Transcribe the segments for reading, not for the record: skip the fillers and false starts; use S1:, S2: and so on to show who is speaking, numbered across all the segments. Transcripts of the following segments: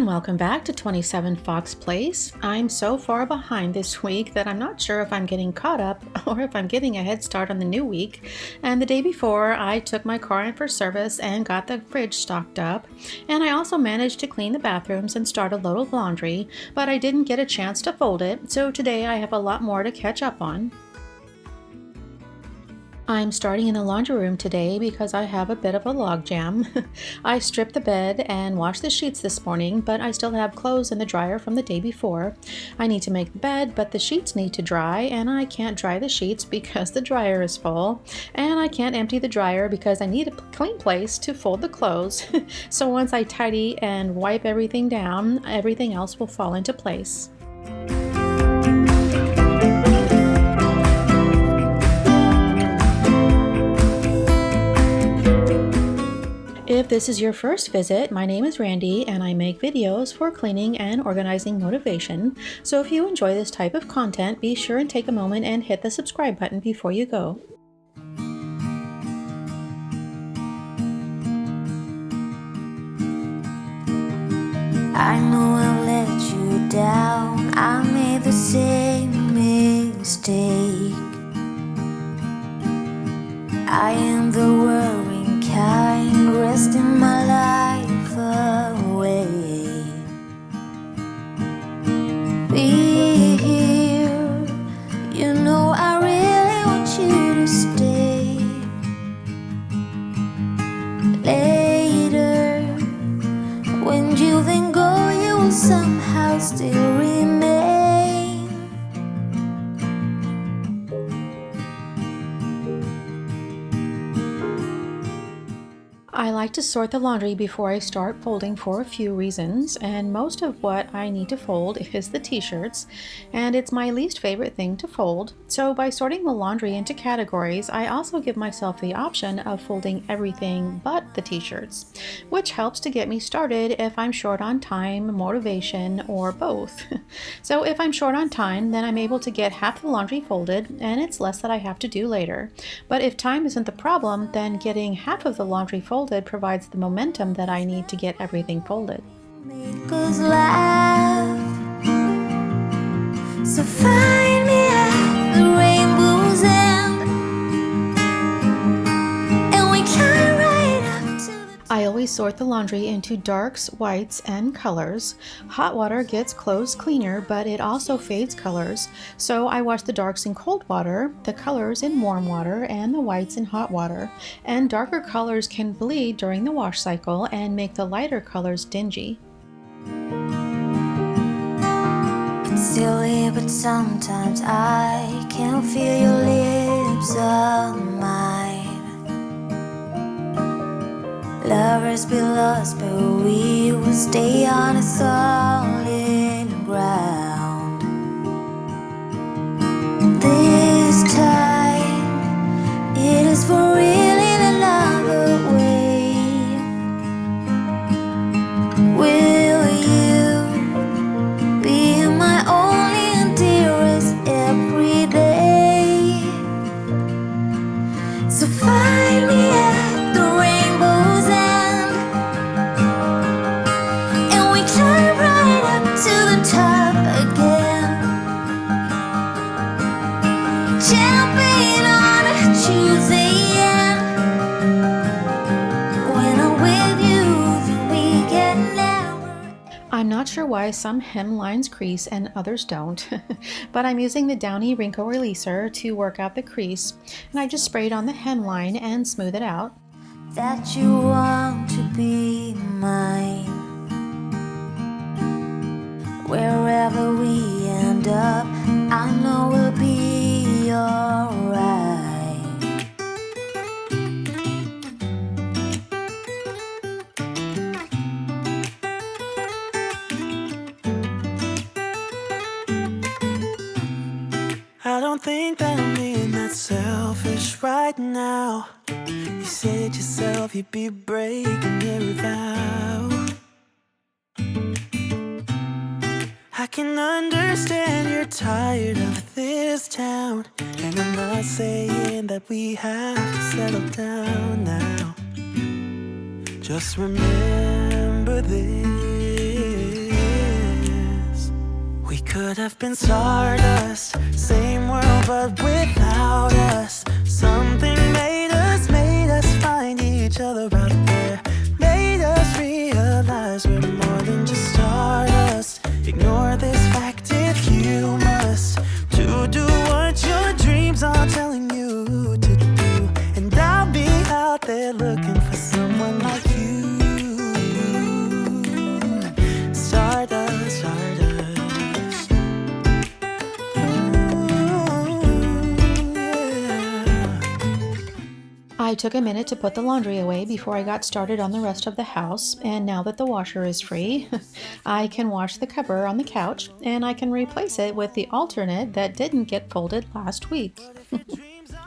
S1: and welcome back to 27 Fox Place. I'm so far behind this week that I'm not sure if I'm getting caught up or if I'm getting a head start on the new week. And the day before, I took my car in for service and got the fridge stocked up. And I also managed to clean the bathrooms and start a load of laundry, but I didn't get a chance to fold it, so today I have a lot more to catch up on. I'm starting in the laundry room today because I have a bit of a logjam. I stripped the bed and washed the sheets this morning, but I still have clothes in the dryer from the day before. I need to make the bed, but the sheets need to dry, and I can't dry the sheets because the dryer is full. And I can't empty the dryer because I need a clean place to fold the clothes. So once I tidy and wipe everything down, everything else will fall into place. If this is your first visit, my name is Randy and I make videos for cleaning and organizing motivation. So if you enjoy this type of content, be sure and take a moment and hit the subscribe button before you go.
S2: I know I let you down, I made the same mistake. I am the worrying kind, resting my life away. Be here, you know I really want you to stay. Later, when you then go, you will somehow still remain.
S1: I like to sort the laundry before I start folding for a few reasons, and most of what I need to fold is the t-shirts, and it's my least favorite thing to fold. So by sorting the laundry into categories, I also give myself the option of folding everything but the t-shirts, which helps to get me started if I'm short on time, motivation, or both. So if I'm short on time, then I'm able to get half the laundry folded, and it's less that I have to do later. But if time isn't the problem, then getting half of the laundry folded provides the momentum that I need to get everything folded.
S2: Make us laugh, so find me at the rainbow's end, and we climb right up to the
S1: I always sort the laundry into darks, whites, and colors. Hot water gets clothes cleaner, but it also fades colors, so I wash the darks in cold water, the colors in warm water, and the whites in hot water. And darker colors can bleed during the wash cycle and make the lighter colors dingy.
S2: It's silly, but sometimes I can feel your lips on mine. Lovers be lost, but we will stay on a solid ground. This time, it is for real in another way. Will you be my only and dearest every day? So find me at the rainbow's end, and we climb right up to the top again. Jumping on a Tuesday end. When I'm with you, then we get narrower.
S1: I'm not sure why some hemlines crease and others don't, but I'm using the Downy Wrinkle Releaser to work out the crease, and I just spray it on the hemline and smooth it out.
S2: That you want to be mine. Wherever we end up, I know we'll be alright.
S3: I don't think that I'm being that selfish right now. You said yourself you'd be breaking every vow. I can understand you're tired of this town, and I'm not saying that we have to settle down now. Just remember this. could have been stardust, same world but without us. Something made us find each other out there. Made us realize we're more than just stardust. Ignore this fact if you must, to do what your dreams are telling you to do. And I'll be out there looking for someone like you. Stardust, stardust.
S1: I took a minute to put the laundry away before I got started on the rest of the house, and now that the washer is free, I can wash the cover on the couch, and I can replace it with the alternate that didn't get folded last week.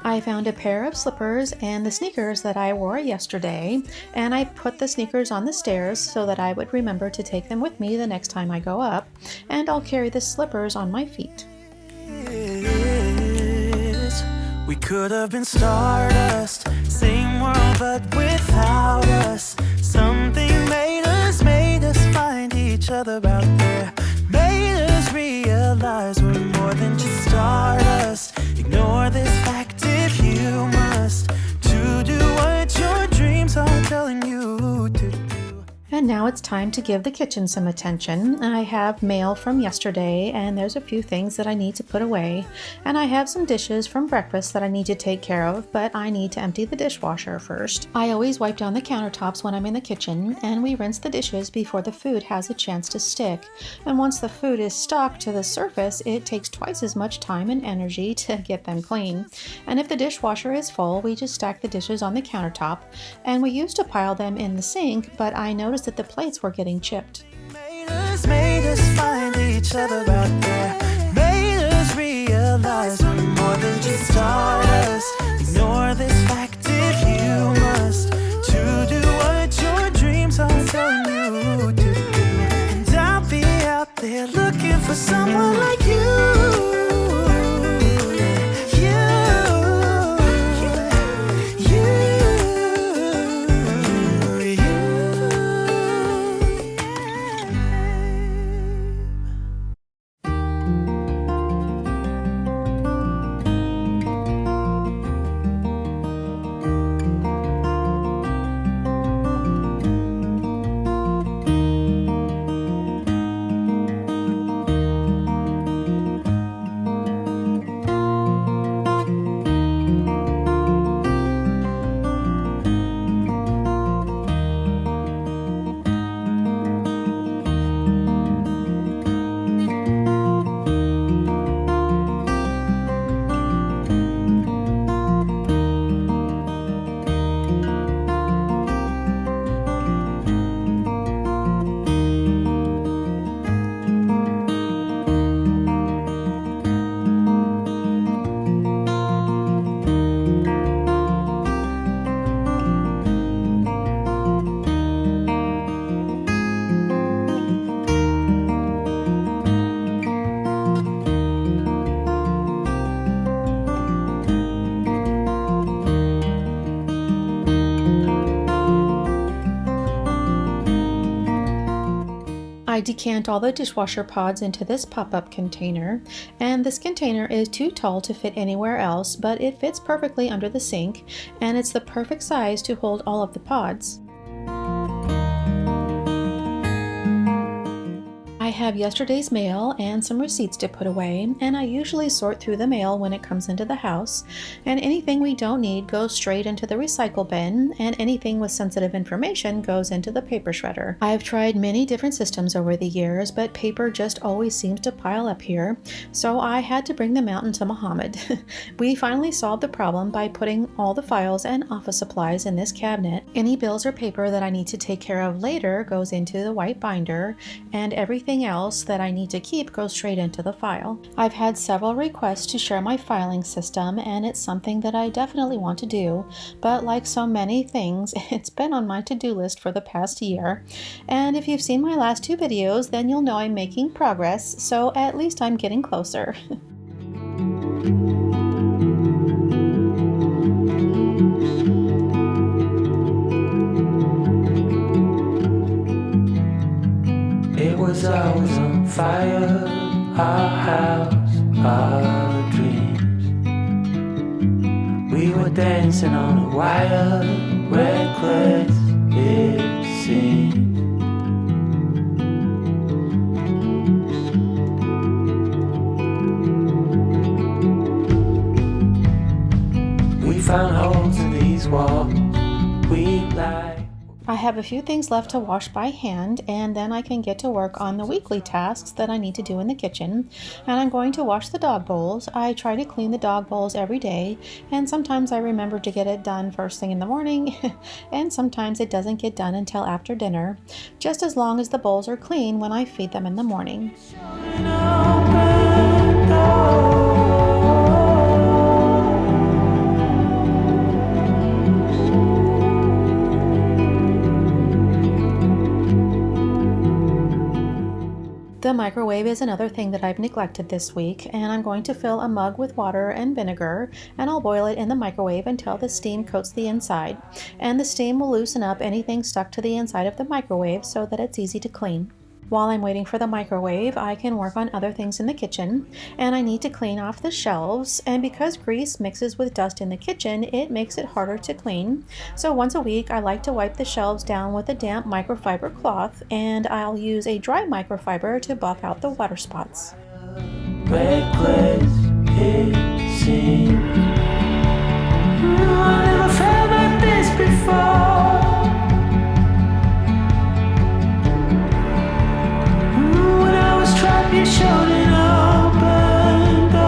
S1: I found a pair of slippers and the sneakers that I wore yesterday, and I put the sneakers on the stairs so that I would remember to take them with me the next time I go up, and I'll carry the slippers on my feet.
S3: We could have been stardust, same world but without us. Something made us find each other out there. Made us realize we're more than just stardust. Ignore this fact if you must, to do what your dreams are telling you to do.
S1: And now it's time to give the kitchen some attention. I have mail from yesterday, and there's a few things that I need to put away. And I have some dishes from breakfast that I need to take care of, but I need to empty the dishwasher first. I always wipe down the countertops when I'm in the kitchen, and we rinse the dishes before the food has a chance to stick. And once the food is stuck to the surface, it takes twice as much time and energy to get them clean. And if the dishwasher is full, we just stack the dishes on the countertop, and we used to pile them in the sink, but I noticed that the plates were getting chipped.
S3: Made us find each other out there. Made us realize we're more than just stardust. Ignore this fact if you must, to do what your dreams are telling you to do. And I'll be out there looking for someone like you.
S1: I decant all the dishwasher pods into this pop-up container, and this container is too tall to fit anywhere else, but it fits perfectly under the sink, and it's the perfect size to hold all of the pods. I have yesterday's mail and some receipts to put away, and I usually sort through the mail when it comes into the house, and anything we don't need goes straight into the recycle bin, and anything with sensitive information goes into the paper shredder. I've tried many different systems over the years, but paper just always seems to pile up here, so I had to bring the mountain to Muhammad. We finally solved the problem by putting all the files and office supplies in this cabinet. Any bills or paper that I need to take care of later goes into the white binder, and everything else that I need to keep goes straight into the file. I've had several requests to share my filing system, and it's something that I definitely want to do, but like so many things, it's been on my to-do list for the past year. And if you've seen my last two videos, then you'll know I'm making progress, so at least I'm getting closer.
S3: I was on fire, our house, our dreams. We were dancing on a wire, reckless it seemed. We found holes in these walls. We lied.
S1: I have a few things left to wash by hand, and then I can get to work on the weekly tasks that I need to do in the kitchen. And I'm going to wash the dog bowls. I try to clean the dog bowls every day, and sometimes I remember to get it done first thing in the morning, and sometimes it doesn't get done until after dinner, just as long as the bowls are clean when I feed them in the morning. The microwave is another thing that I've neglected this week, and I'm going to fill a mug with water and vinegar, and I'll boil it in the microwave until the steam coats the inside, and the steam will loosen up anything stuck to the inside of the microwave so that it's easy to clean. While I'm waiting for the microwave, I can work on other things in the kitchen, and I need to clean off the shelves, and because grease mixes with dust in the kitchen, it makes it harder to clean. So once a week, I like to wipe the shelves down with a damp microfiber cloth, and I'll use a dry microfiber to buff out the water spots.
S3: Reckless it seems. I never felt like this before. You showed an open door.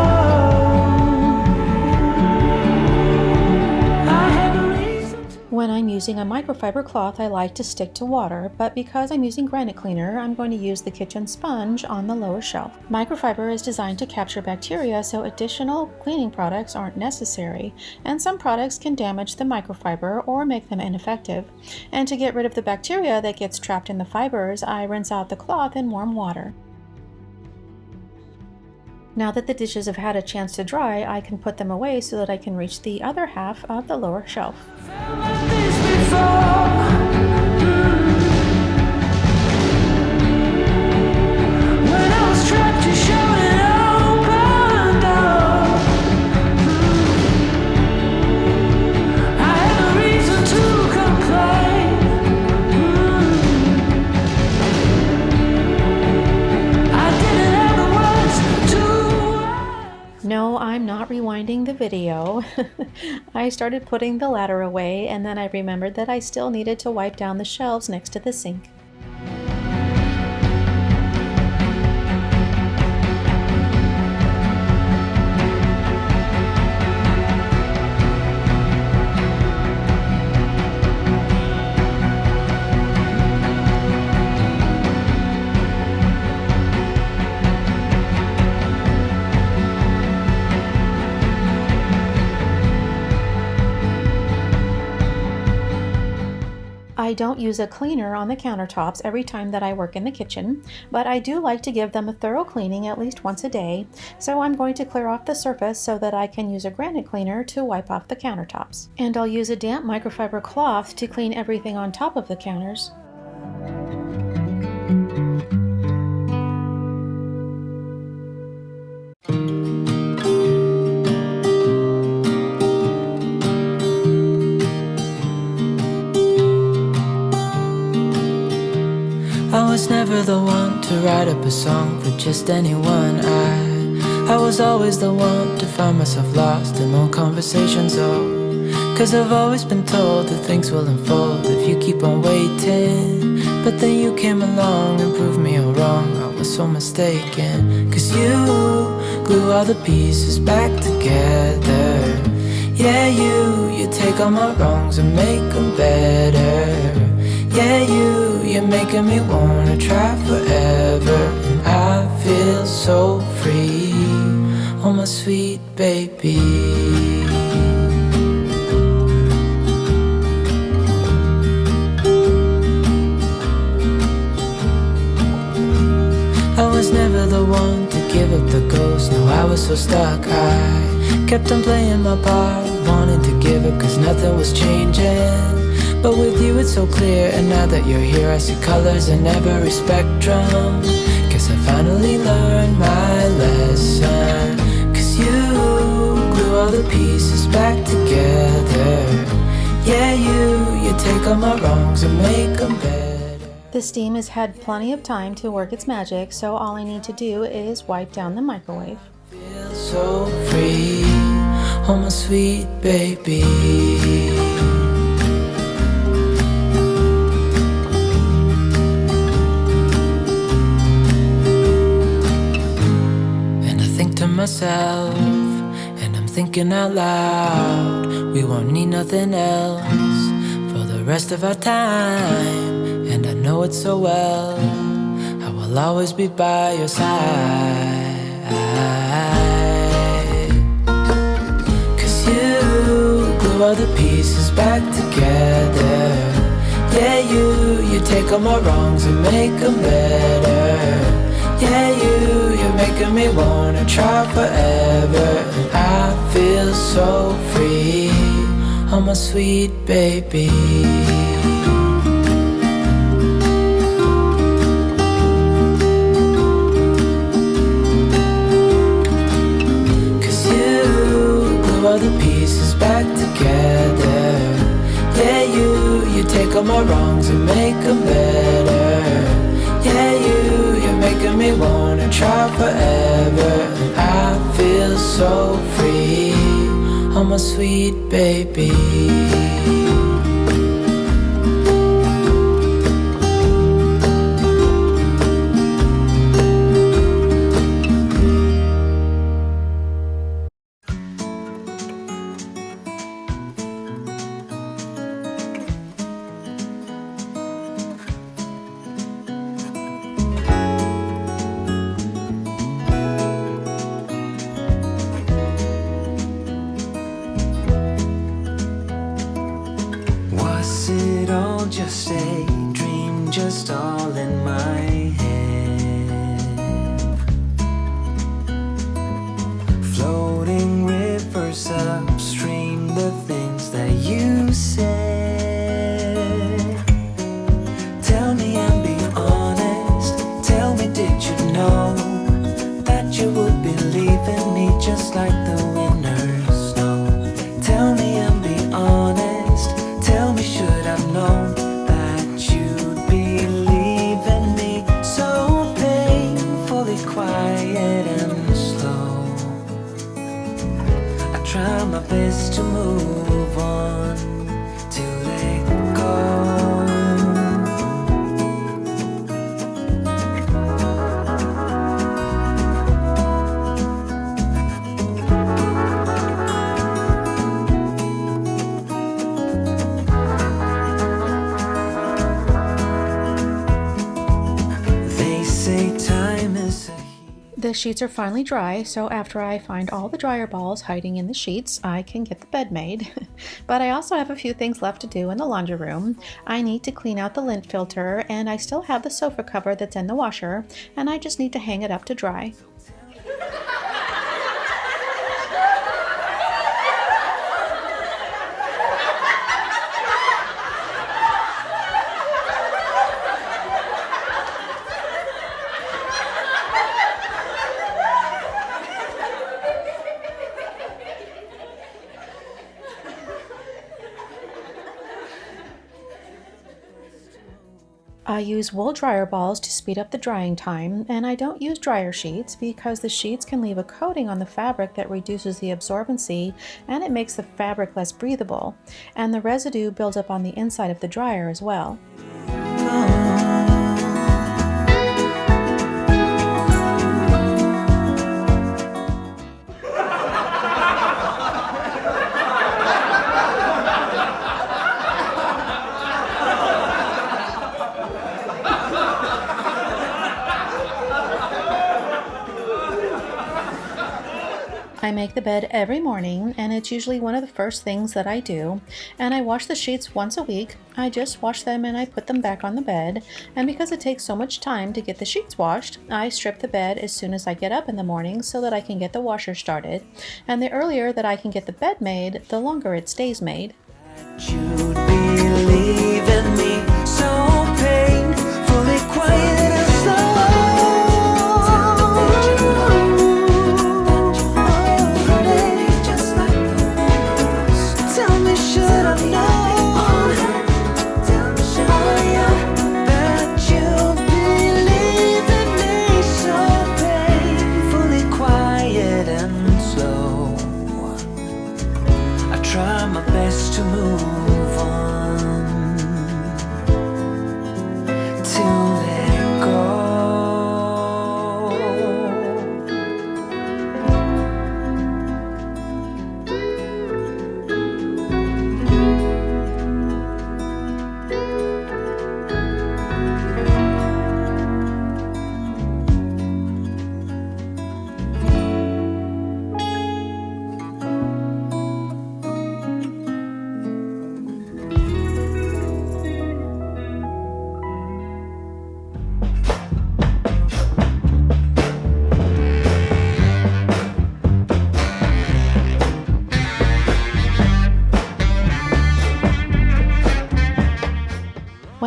S3: I had no reason to.
S1: When I'm using a microfiber cloth, I like to stick to water, but because I'm using granite cleaner, I'm going to use the kitchen sponge on the lower shelf. Microfiber is designed to capture bacteria, so additional cleaning products aren't necessary, and some products can damage the microfiber or make them ineffective. And to get rid of the bacteria that gets trapped in the fibers, I rinse out the cloth in warm water. Now that the dishes have had a chance to dry, I can put them away so that I can reach the other half of the lower shelf. No, I'm not rewinding the video. I started putting the ladder away, and then I remembered that I still needed to wipe down the shelves next to the sink. I don't use a cleaner on the countertops every time that I work in the kitchen, but I do like to give them a thorough cleaning at least once a day, so I'm going to clear off the surface so that I can use a granite cleaner to wipe off the countertops. And I'll use a damp microfiber cloth to clean everything on top of the counters.
S4: I was never the one to write up a song for just anyone. I was always the one to find myself lost in long conversations. Cause I've always been told that things will unfold if you keep on waiting. But then you came along and proved me all wrong. I was so mistaken. Cause you glue all the pieces back together. Yeah, you take all my wrongs and make them better. Yeah, you're making me wanna try forever. And I feel so free, oh my sweet baby. I was never the one to give up the ghost. No, I was so stuck. I kept on playing my part, wanting to give up cause nothing was changing. But with you it's so clear, and now that you're here I see colors in every spectrum. guess I finally learned my lesson. 'Cause you glue all the pieces back together. Yeah, you take all my wrongs and make them better.
S1: The steam has had plenty of time to work its magic, so all I need to do is wipe down the microwave.
S4: Feel so free, oh my sweet baby. To myself, and I'm thinking out loud, we won't need nothing else for the rest of our time. And I know it so well, I will always be by your side. 'Cause you glue all the pieces back together. Yeah, you take all my wrongs and make them better. Yeah, you're making me wanna try forever. And I feel so free, oh my sweet baby. 'Cause you glue all the pieces back together. Yeah, you take all my wrongs and make them better. Yeah, you're making me wanna try forever. And I feel so free, oh my sweet baby.
S3: Just a dream, just all in my head. Floating rivers upstream, the things that you said. Tell me and be honest. Tell me, did you know that you would believe in me just like the winners know? Tell me and be honest. Tell me, should I've known my best to move on, to let go. They say time is a
S1: The sheets are finally dry, so after I find all the dryer balls hiding in the sheets, I can get the bed made. But I also have a few things left to do in the laundry room. I need to clean out the lint filter, and I still have the sofa cover that's in the washer, and I just need to hang it up to dry. I use wool dryer balls to speed up the drying time, and I don't use dryer sheets because the sheets can leave a coating on the fabric that reduces the absorbency and it makes the fabric less breathable, and the residue builds up on the inside of the dryer as well. I make the bed every morning, and it's usually one of the first things that I do, and I wash the sheets once a week. I just wash them and I put them back on the bed, and because it takes so much time to get the sheets washed, I strip the bed as soon as I get up in the morning so that I can get the washer started, and the earlier that I can get the bed made, the longer it stays made.
S3: You'd believe in me, so painfully quiet and slow.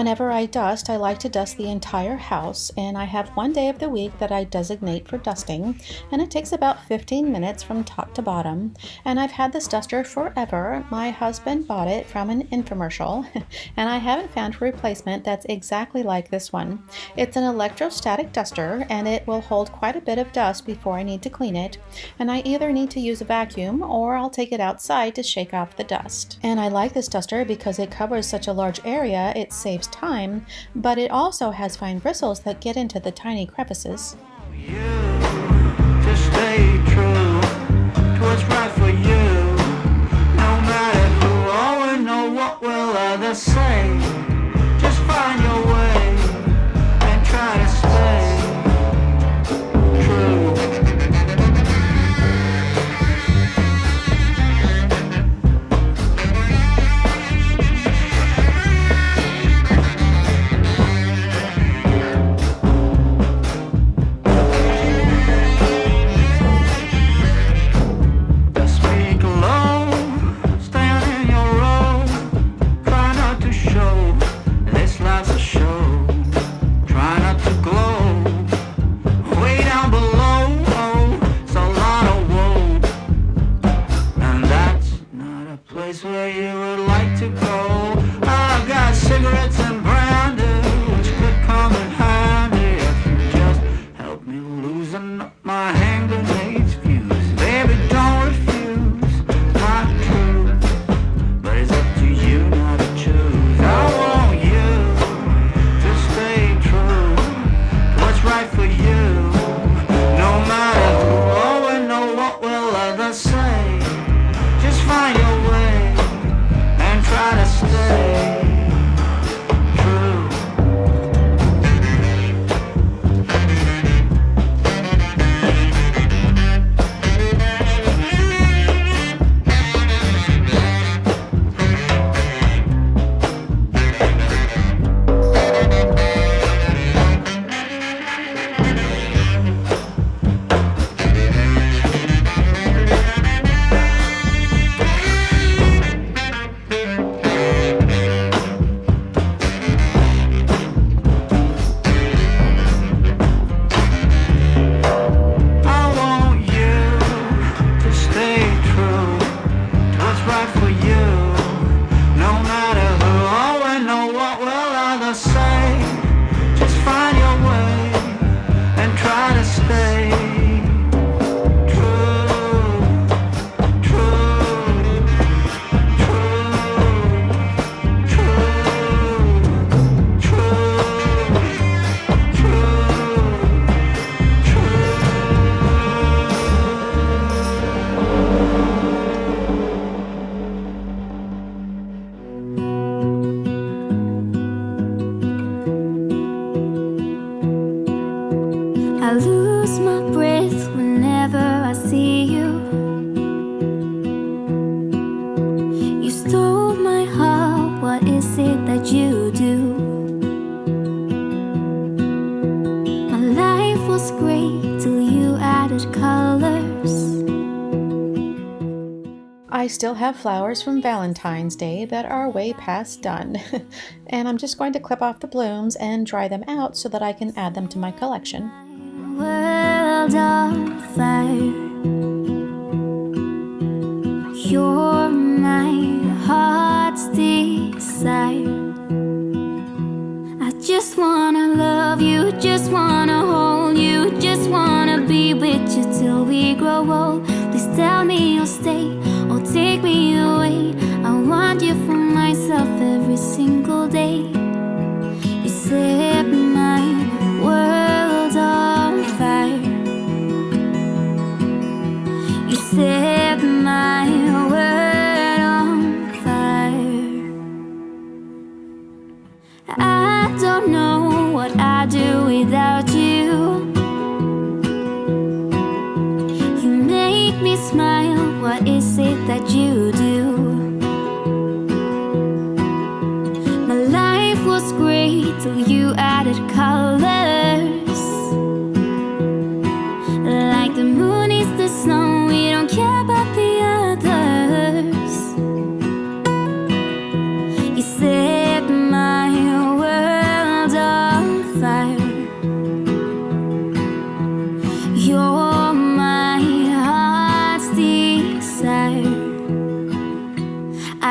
S1: Whenever I dust, I like to dust the entire house, and I have one day of the week that I designate for dusting, and it takes about 15 minutes from top to bottom. And I've had this duster forever. My husband bought it from an infomercial, and I haven't found a replacement that's exactly like this one. It's an electrostatic duster, and it will hold quite a bit of dust before I need to clean it, and I either need to use a vacuum or I'll take it outside to shake off the dust. And I like this duster because it covers such a large area, it saves time, but it also has fine bristles that get into the tiny crevices.
S3: You to stay true to what's right for you. No matter who or know what will others say. Just find your way and try to stay true. Where you would like to go. I've got cigarettes and brandy, which could come in handy if you just help me loosen up my hand grenades fuse. Baby, don't refuse my truth, but it's up to you now to choose. I want you to stay true to what's right for you. No matter who or know what will others say. Just find your way. Try to stay true.
S2: I lose my breath whenever I see you. You stole my heart, what is it that you do? My life was great till you added colors.
S1: I still have flowers from Valentine's Day that are way past done, and I'm just going to clip off the blooms and dry them out so that I can add them to my collection.
S2: World on fire, you're my heart's desire. I just wanna love you, just wanna hold you, just wanna be with you till we grow old. Please tell me you'll stay or take me away. I want you for myself every single day. You set my world on fire. You set my world on fire. I don't know what I'd do without you. You make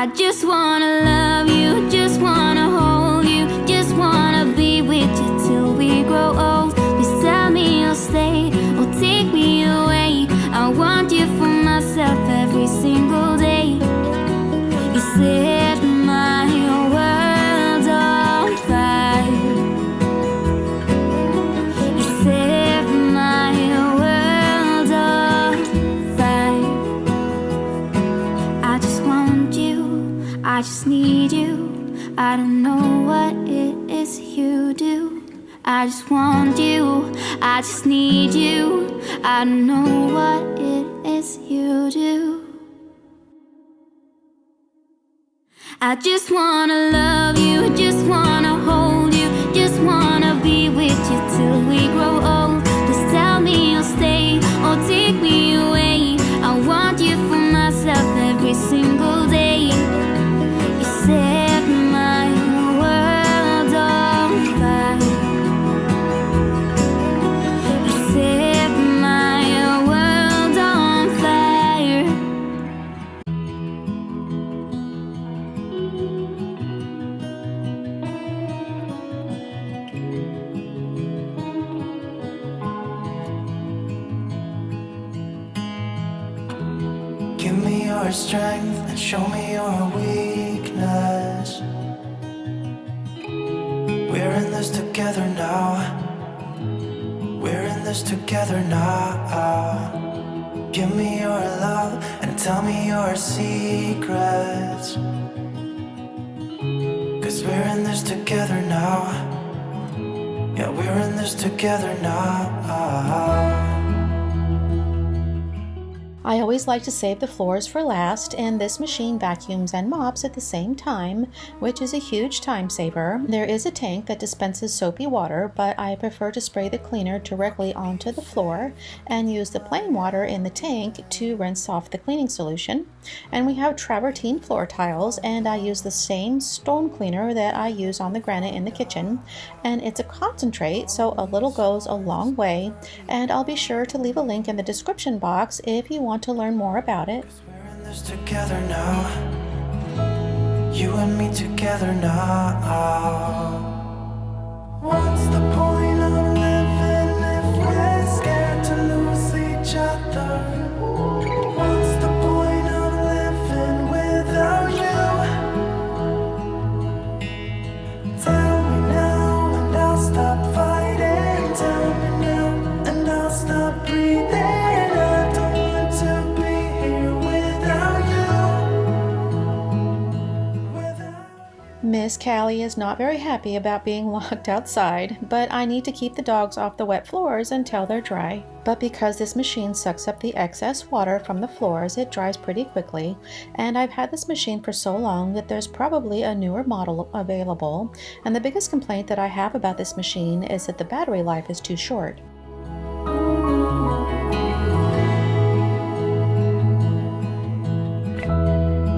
S2: I just wanna love you, just wanna hold you, just wanna be with you till we grow old. Please tell me you'll stay or take me away. I want you for myself every single day. You set my world on fire. You set my world on fire. I just want you, I just need you. I don't know what it is you do. I just want you, I just need you. I don't know what it is you do. I just wanna love you, just wanna hold you, just wanna be with you till we grow old. Just tell me you'll stay or take me away. I want you for myself every single day. You set my world on fire. You set my world on fire.
S3: Give me your strength and show me your weakness. We're in this together now. We're in this together now. Give me your love and tell me your secrets. 'Cause we're in this together now. Yeah, we're in this together now.
S1: I always like to save the floors for last, and this machine vacuums and mops at the same time, which is a huge time saver. There is a tank that dispenses soapy water, but I prefer to spray the cleaner directly onto the floor and use the plain water in the tank to rinse off the cleaning solution. And we have travertine floor tiles, and I use the same stone cleaner that I use on the granite in the kitchen. And it's a concentrate, so a little goes a long way, and I'll be sure to leave a link in the description box if you want to learn more about it.
S3: We're in this together now. You and me together now. What's the point of living if we're scared to lose each other? What's the point of living without you? Tell me now and I'll stop fighting. Tell me now and I'll stop breathing.
S1: Miss Callie is not very happy about being locked outside, but I need to keep the dogs off the wet floors until they're dry. But because this machine sucks up the excess water from the floors, it dries pretty quickly, and I've had this machine for so long that there's probably a newer model available, and the biggest complaint that I have about this machine is that the battery life is too short.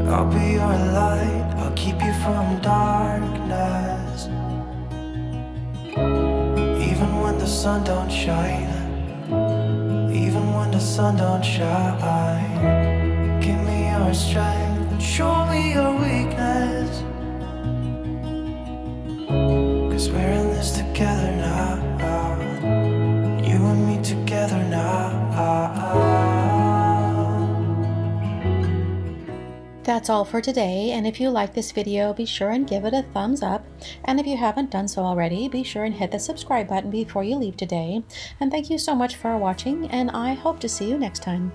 S3: I'll be your light, I'll keep you from darkness. Even when the sun don't shine, even when the sun don't shine. Give me your strength and show me your weakness. 'Cause we're in this together now. You and me together now.
S1: That's all for today, and if you like this video, be sure and give it a thumbs up, and if you haven't done so already, be sure and hit the subscribe button before you leave today. And thank you so much for watching, and I hope to see you next time.